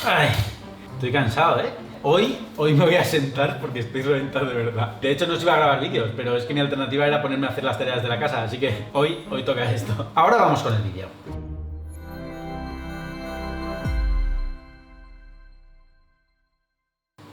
Ay, estoy cansado, ¿eh? Hoy me voy a sentar porque estoy reventado de verdad. De hecho no os iba a grabar vídeos, pero es que mi alternativa era ponerme a hacer las tareas de la casa, así que hoy toca esto. Ahora vamos con el vídeo.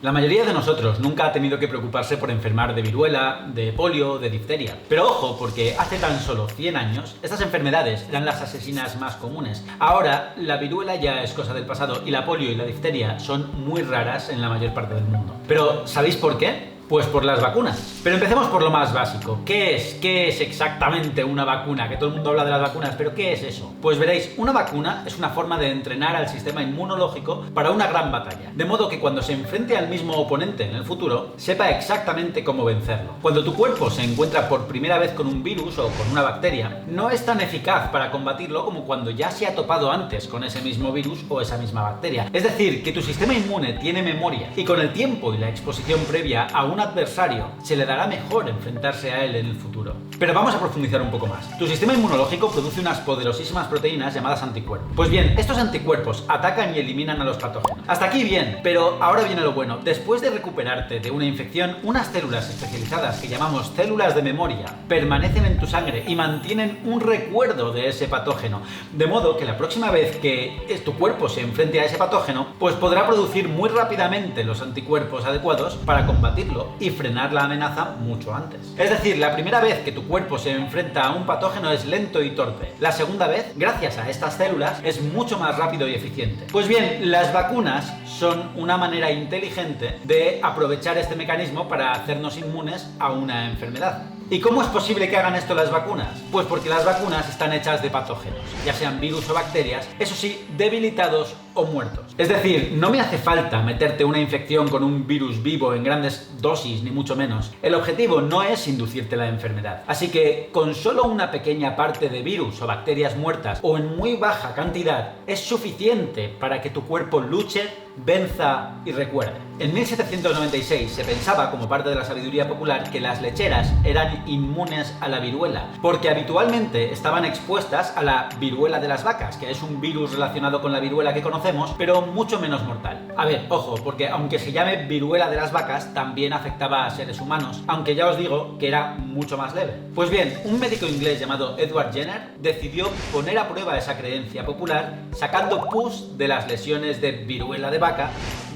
La mayoría de nosotros nunca ha tenido que preocuparse por enfermar de viruela, de polio, de difteria. Pero ojo, porque hace tan solo 100 años, estas enfermedades eran las asesinas más comunes. Ahora, la viruela ya es cosa del pasado y la polio y la difteria son muy raras en la mayor parte del mundo. Pero, ¿sabéis por qué? Pues por las vacunas. Pero empecemos por lo más básico. ¿Qué es exactamente una vacuna? Que todo el mundo habla de las vacunas, pero ¿qué es eso? Pues veréis, una vacuna es una forma de entrenar al sistema inmunológico para una gran batalla. De modo que cuando se enfrente al mismo oponente en el futuro, sepa exactamente cómo vencerlo. Cuando tu cuerpo se encuentra por primera vez con un virus o con una bacteria, no es tan eficaz para combatirlo como cuando ya se ha topado antes con ese mismo virus o esa misma bacteria. Es decir, que tu sistema inmune tiene memoria y con el tiempo y la exposición previa a un adversario, se le dará mejor enfrentarse a él en el futuro. Pero vamos a profundizar un poco más. Tu sistema inmunológico produce unas poderosísimas proteínas llamadas anticuerpos. Pues bien, estos anticuerpos atacan y eliminan a los patógenos. Hasta aquí bien, pero ahora viene lo bueno. Después de recuperarte de una infección, unas células especializadas que llamamos células de memoria permanecen en tu sangre y mantienen un recuerdo de ese patógeno. De modo que la próxima vez que tu cuerpo se enfrente a ese patógeno, pues podrá producir muy rápidamente los anticuerpos adecuados para combatirlo y frenar la amenaza mucho antes. Es decir, la primera vez que tu cuerpo se enfrenta a un patógeno es lento y torpe. La segunda vez, gracias a estas células, es mucho más rápido y eficiente. Pues bien, las vacunas son una manera inteligente de aprovechar este mecanismo para hacernos inmunes a una enfermedad. ¿Y cómo es posible que hagan esto las vacunas? Pues porque las vacunas están hechas de patógenos, ya sean virus o bacterias, eso sí, debilitados o muertos. Es decir, no me hace falta meterte una infección con un virus vivo en grandes dosis, ni mucho menos. El objetivo no es inducirte la enfermedad. Así que con solo una pequeña parte de virus o bacterias muertas o en muy baja cantidad es suficiente para que tu cuerpo luche, venza y recuerde. En 1796 se pensaba, como parte de la sabiduría popular, que las lecheras eran inmunes a la viruela, porque habitualmente estaban expuestas a la viruela de las vacas, que es un virus relacionado con la viruela que conocemos, pero mucho menos mortal. A ver, ojo, porque aunque se llame viruela de las vacas, también afectaba a seres humanos, aunque ya os digo que era mucho más leve. Pues bien, un médico inglés llamado Edward Jenner decidió poner a prueba esa creencia popular sacando pus de las lesiones de viruela de vaca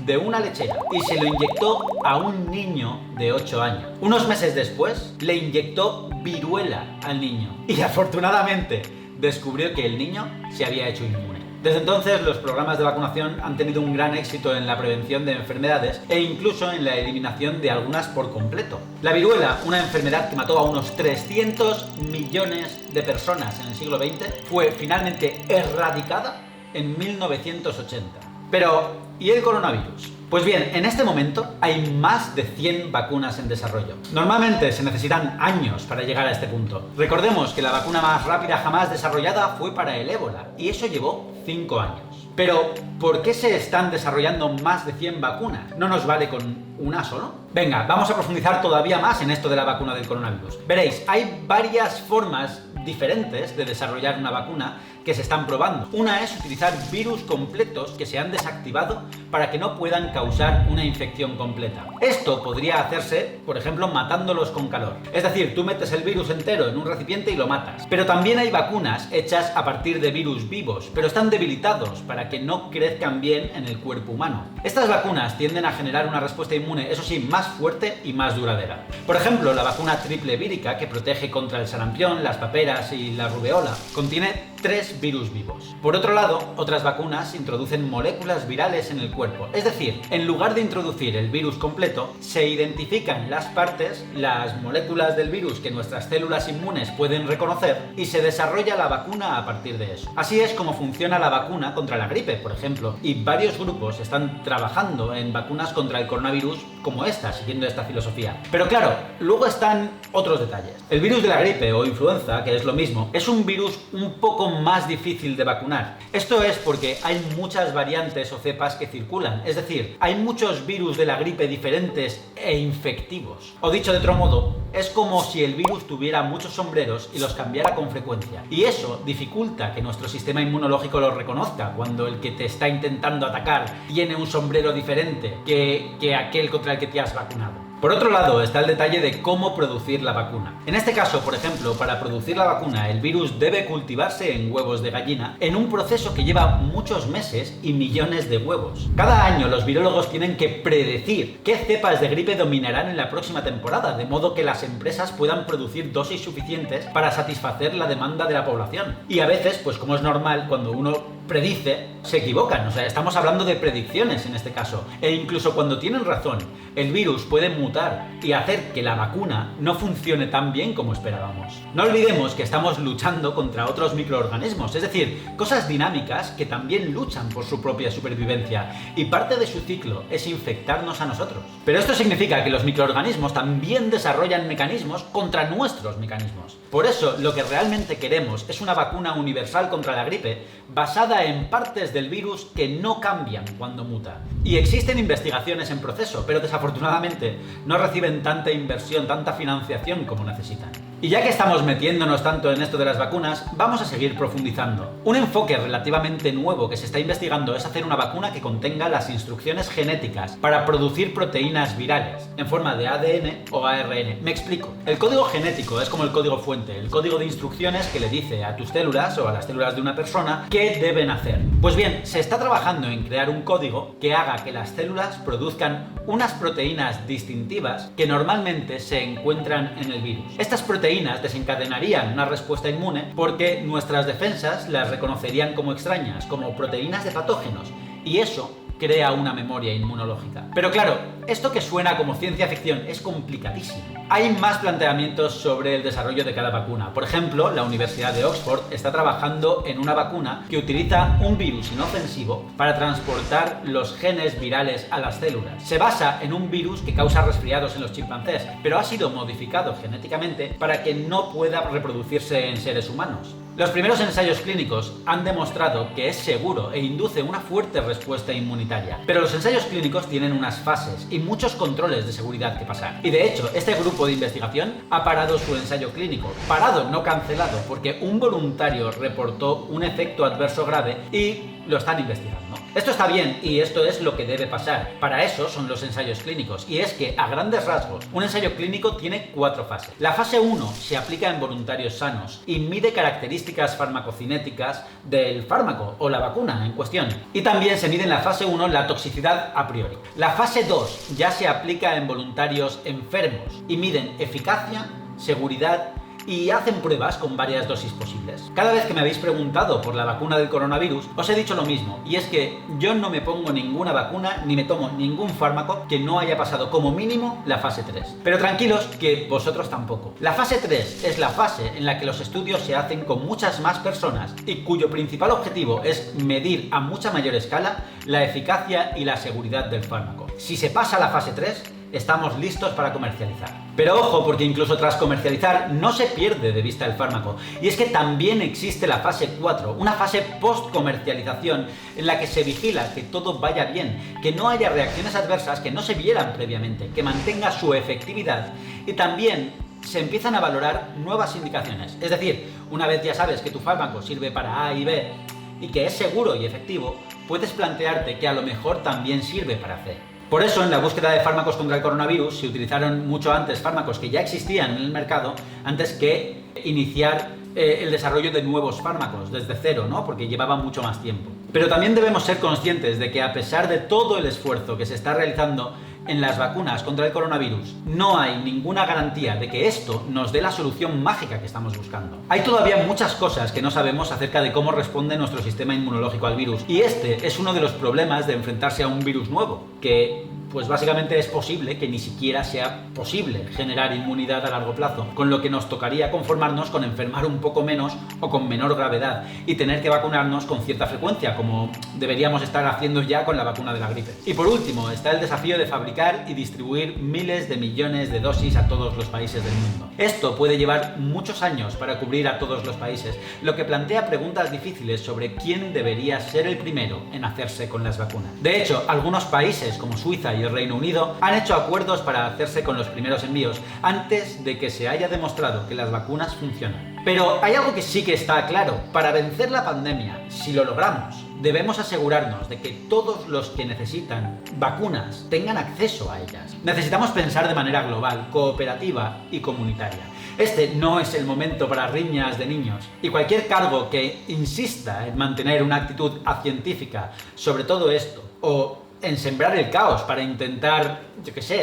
de una lechera y se lo inyectó a un niño de 8 años. Unos meses después le inyectó viruela al niño y afortunadamente descubrió que el niño se había hecho inmune. Desde entonces los programas de vacunación han tenido un gran éxito en la prevención de enfermedades e incluso en la eliminación de algunas por completo. La viruela, una enfermedad que mató a unos 300 millones de personas en el siglo XX, fue finalmente erradicada en 1980. Pero, ¿y el coronavirus? Pues bien, en este momento hay más de 100 vacunas en desarrollo. Normalmente se necesitan años para llegar a este punto. Recordemos que la vacuna más rápida jamás desarrollada fue para el ébola, y eso llevó 5 años. Pero, ¿por qué se están desarrollando más de 100 vacunas? ¿No nos vale con una solo? Venga, vamos a profundizar todavía más en esto de la vacuna del coronavirus. Veréis, hay varias formas diferentes de desarrollar una vacuna que se están probando. Una es utilizar virus completos que se han desactivado para que no puedan causar una infección completa. Esto podría hacerse, por ejemplo, matándolos con calor. Es decir, tú metes el virus entero en un recipiente y lo matas. Pero también hay vacunas hechas a partir de virus vivos, pero están debilitados para que no crezcan bien en el cuerpo humano. Estas vacunas tienden a generar una respuesta inmune, eso sí, más fuerte y más duradera. Por ejemplo, la vacuna triple vírica, que protege contra el sarampión, las paperas y la rubeola, contiene 3 virus vivos. Por otro lado, otras vacunas introducen moléculas virales en el cuerpo. Es decir, en lugar de introducir el virus completo, se identifican las partes, las moléculas del virus que nuestras células inmunes pueden reconocer y se desarrolla la vacuna a partir de eso. Así es como funciona la vacuna contra la gripe, por ejemplo, y varios grupos están trabajando en vacunas contra el coronavirus como esta, siguiendo esta filosofía. Pero claro, luego están otros detalles. El virus de la gripe o influenza, que es lo mismo, es un virus un poco más difícil de vacunar. Esto es porque hay muchas variantes o cepas que circulan, es decir, hay muchos virus de la gripe diferentes e infectivos. O dicho de otro modo, es como si el virus tuviera muchos sombreros y los cambiara con frecuencia. Y eso dificulta que nuestro sistema inmunológico lo reconozca cuando el que te está intentando atacar tiene un sombrero diferente que aquel contra el que te has vacunado. Por otro lado está el detalle de cómo producir la vacuna. En este caso, por ejemplo, para producir la vacuna, el virus debe cultivarse en huevos de gallina en un proceso que lleva muchos meses y millones de huevos. Cada año los virólogos tienen que predecir qué cepas de gripe dominarán en la próxima temporada, de modo que las empresas puedan producir dosis suficientes para satisfacer la demanda de la población. Y a veces, pues como es normal, cuando uno predice, se equivocan. O sea, estamos hablando de predicciones en este caso. E incluso cuando tienen razón, el virus puede mutar y hacer que la vacuna no funcione tan bien como esperábamos. No olvidemos que estamos luchando contra otros microorganismos, es decir, cosas dinámicas que también luchan por su propia supervivencia, y parte de su ciclo es infectarnos a nosotros. Pero esto significa que los microorganismos también desarrollan mecanismos contra nuestros mecanismos. Por eso, lo que realmente queremos es una vacuna universal contra la gripe basada en partes del virus que no cambian cuando muta. Y existen investigaciones en proceso, pero desafortunadamente no reciben tanta inversión, tanta financiación como necesitan. Y ya que estamos metiéndonos tanto en esto de las vacunas, vamos a seguir profundizando. Un enfoque relativamente nuevo que se está investigando es hacer una vacuna que contenga las instrucciones genéticas para producir proteínas virales, en forma de ADN o ARN. Me explico. El código genético es como el código fuente, el código de instrucciones que le dice a tus células o a las células de una persona qué deben hacer. Pues bien, se está trabajando en crear un código que haga que las células produzcan unas proteínas distintivas que normalmente se encuentran en el virus. Estas proteínas desencadenarían una respuesta inmune porque nuestras defensas las reconocerían como extrañas, como proteínas de patógenos, y eso crea una memoria inmunológica. Pero claro, esto que suena como ciencia ficción es complicadísimo. Hay más planteamientos sobre el desarrollo de cada vacuna. Por ejemplo, la Universidad de Oxford está trabajando en una vacuna que utiliza un virus inofensivo para transportar los genes virales a las células. Se basa en un virus que causa resfriados en los chimpancés, pero ha sido modificado genéticamente para que no pueda reproducirse en seres humanos. Los primeros ensayos clínicos han demostrado que es seguro e induce una fuerte respuesta inmunitaria. Pero los ensayos clínicos tienen unas fases y muchos controles de seguridad que pasar. Y de hecho, este grupo de investigación ha parado su ensayo clínico. Parado, no cancelado, porque un voluntario reportó un efecto adverso grave y lo están investigando. Esto está bien y esto es lo que debe pasar. Para eso son los ensayos clínicos. Y es que, a grandes rasgos, un ensayo clínico tiene 4 fases. La fase 1 se aplica en voluntarios sanos y mide características farmacocinéticas del fármaco o la vacuna en cuestión. Y también se mide en la fase 1 la toxicidad a priori. La fase 2 ya se aplica en voluntarios enfermos y miden eficacia, seguridad y hacen pruebas con varias dosis posibles. Cada vez que me habéis preguntado por la vacuna del coronavirus, os he dicho lo mismo, y es que yo no me pongo ninguna vacuna ni me tomo ningún fármaco que no haya pasado como mínimo la fase 3. Pero tranquilos que vosotros tampoco. La fase 3 es la fase en la que los estudios se hacen con muchas más personas y cuyo principal objetivo es medir a mucha mayor escala la eficacia y la seguridad del fármaco. Si se pasa la fase 3, estamos listos para comercializar. Pero ojo, porque incluso tras comercializar no se pierde de vista el fármaco. Y es que también existe la fase 4, una fase post-comercialización en la que se vigila que todo vaya bien, que no haya reacciones adversas que no se vieran previamente, que mantenga su efectividad y también se empiezan a valorar nuevas indicaciones. Es decir, una vez ya sabes que tu fármaco sirve para A y B y que es seguro y efectivo, puedes plantearte que a lo mejor también sirve para C. Por eso, en la búsqueda de fármacos contra el coronavirus, se utilizaron mucho antes fármacos que ya existían en el mercado antes que iniciar el desarrollo de nuevos fármacos desde cero, ¿no? Porque llevaba mucho más tiempo. Pero también debemos ser conscientes de que a pesar de todo el esfuerzo que se está realizando en las vacunas contra el coronavirus, no hay ninguna garantía de que esto nos dé la solución mágica que estamos buscando. Hay todavía muchas cosas que no sabemos acerca de cómo responde nuestro sistema inmunológico al virus, y este es uno de los problemas de enfrentarse a un virus nuevo, que pues básicamente es posible que ni siquiera sea posible generar inmunidad a largo plazo, con lo que nos tocaría conformarnos con enfermar un poco menos o con menor gravedad y tener que vacunarnos con cierta frecuencia, como deberíamos estar haciendo ya con la vacuna de la gripe. Y por último, está el desafío de fabricar y distribuir miles de millones de dosis a todos los países del mundo. Esto puede llevar muchos años para cubrir a todos los países, lo que plantea preguntas difíciles sobre quién debería ser el primero en hacerse con las vacunas. De hecho, algunos países como Suiza y el Reino Unido han hecho acuerdos para hacerse con los primeros envíos antes de que se haya demostrado que las vacunas funcionan. Pero hay algo que sí que está claro: para vencer la pandemia, si lo logramos, debemos asegurarnos de que todos los que necesitan vacunas tengan acceso a ellas. Necesitamos pensar de manera global, cooperativa y comunitaria. Este no es el momento para riñas de niños, y cualquier cargo que insista en mantener una actitud científica sobre todo esto, o en sembrar el caos para intentar,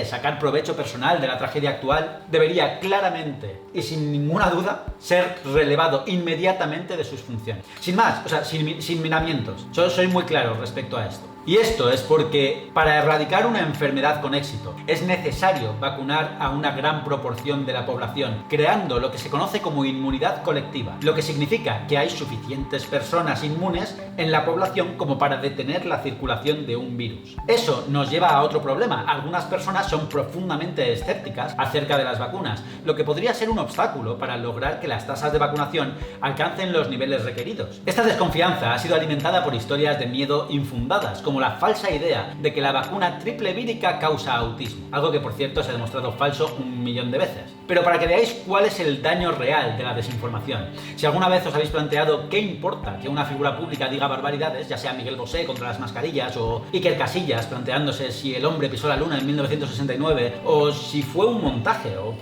sacar provecho personal de la tragedia actual, debería claramente y sin ninguna duda ser relevado inmediatamente de sus funciones. Sin más, sin miramientos. Yo soy muy claro respecto a esto. Y esto es porque para erradicar una enfermedad con éxito es necesario vacunar a una gran proporción de la población, creando lo que se conoce como inmunidad colectiva, lo que significa que hay suficientes personas inmunes en la población como para detener la circulación de un virus. Eso nos lleva a otro problema: algunas personas son profundamente escépticas acerca de las vacunas, lo que podría ser un obstáculo para lograr que las tasas de vacunación alcancen los niveles requeridos. Esta desconfianza ha sido alimentada por historias de miedo infundadas, como la falsa idea de que la vacuna triple vírica causa autismo, algo que por cierto se ha demostrado falso 1.000.000 de veces. Pero para que veáis cuál es el daño real de la desinformación, si alguna vez os habéis planteado qué importa que una figura pública diga barbaridades, ya sea Miguel Bosé contra las mascarillas, o Iker Casillas planteándose si el hombre pisó la luna en 1969, o si fue un montaje, o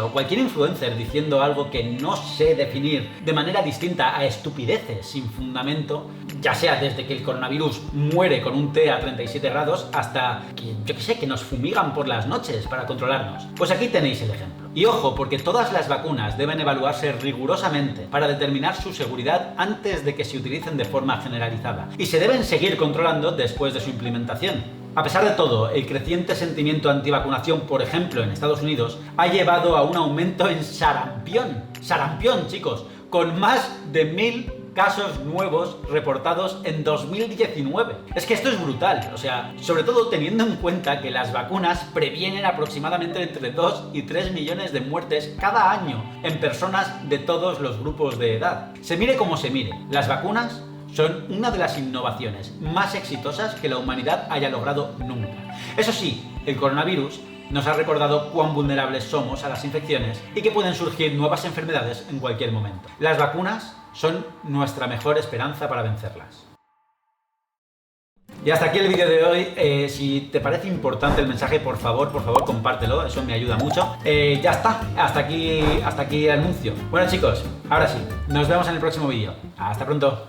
o cualquier influencer diciendo algo que no sé definir de manera distinta a estupideces sin fundamento, ya sea desde que el coronavirus muere con un té a 37 grados hasta que nos fumigan por las noches para controlarnos. Pues aquí tenéis el ejemplo. Y ojo, porque todas las vacunas deben evaluarse rigurosamente para determinar su seguridad antes de que se utilicen de forma generalizada, y se deben seguir controlando después de su implementación. A pesar de todo, el creciente sentimiento antivacunación, por ejemplo en Estados Unidos, ha llevado a un aumento en sarampión. Sarampión, chicos, con más de 1.000 casos nuevos reportados en 2019. Es que esto es brutal, sobre todo teniendo en cuenta que las vacunas previenen aproximadamente entre 2 y 3 millones de muertes cada año en personas de todos los grupos de edad. Se mire como se mire, las vacunas son una de las innovaciones más exitosas que la humanidad haya logrado nunca. Eso sí, el coronavirus nos ha recordado cuán vulnerables somos a las infecciones y que pueden surgir nuevas enfermedades en cualquier momento. Las vacunas son nuestra mejor esperanza para vencerlas. Y hasta aquí el vídeo de hoy. Si te parece importante el mensaje, por favor, compártelo, eso me ayuda mucho. Ya está, hasta aquí el anuncio. Bueno chicos, ahora sí, nos vemos en el próximo vídeo. Hasta pronto.